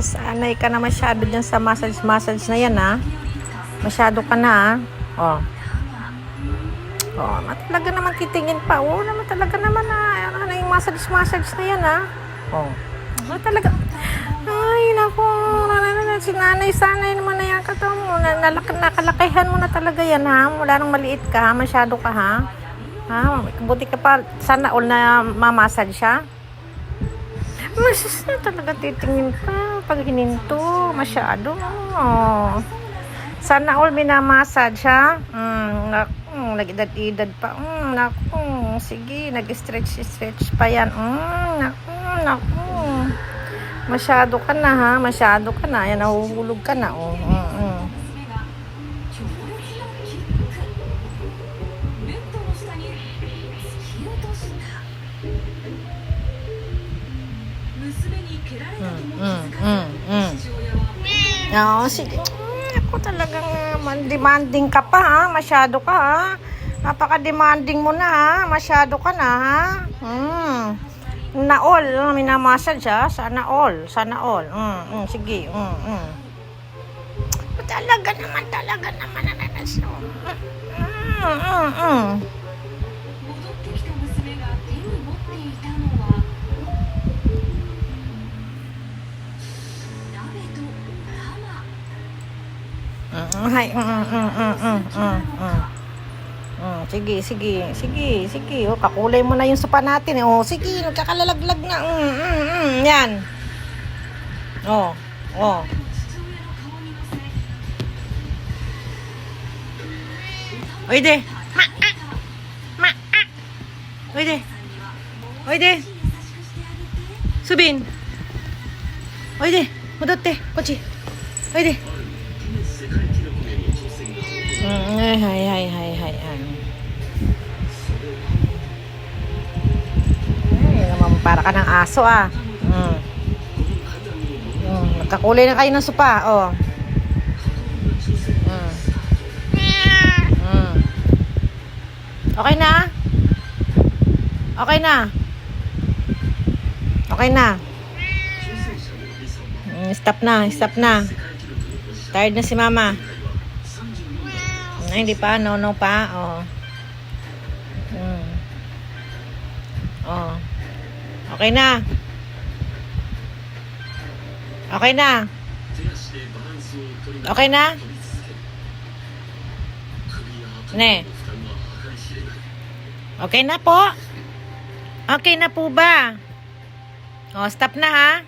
Sanay ka na masyado dyan sa massage na yan, ha? Masyado ka na, ha? Talaga naman titingin pa. Naman talaga naman, ano yung massage na yan, ha? Talaga. Ay, naku. Sanay naman na yan ka mo. Nakalakihan mo na talaga yan, ha? Wala nang maliit ka, ha? Masyado ka, ha? Buti ka pa, sana all na mamassage siya. Talaga titingin pa pag hininto. Masyado. Sana all minamassage, ha? Nag-idad pa. Sige, nag-stretch pa yan. Naku. Masyado ka na, ha? Masyado ka na. Yan, nahuhulog ka na, Sige. Ako talagang demanding ka pa, ha? Masyado ka, ha? Napaka-demanding mo na, ha? Masyado ka na, ha? Na all, minamassage, ha? Sana all. Sige. Talaga naman. Sige. Kakulay mo na yung sopa natin. Sige, nagkakalalaglag na. Yan. Oy de. Oy de. Subin. Oy de. Mudotte. Kochi. Oy de. Hay. Naman para ka ng aso, Nagkakulay na kayo ng sopa, Okay na? Stop na. Tired na si mama. Hindi pa, no pa. Okay na. Ne. Okay na po? Okay na po ba? Stop na, ha?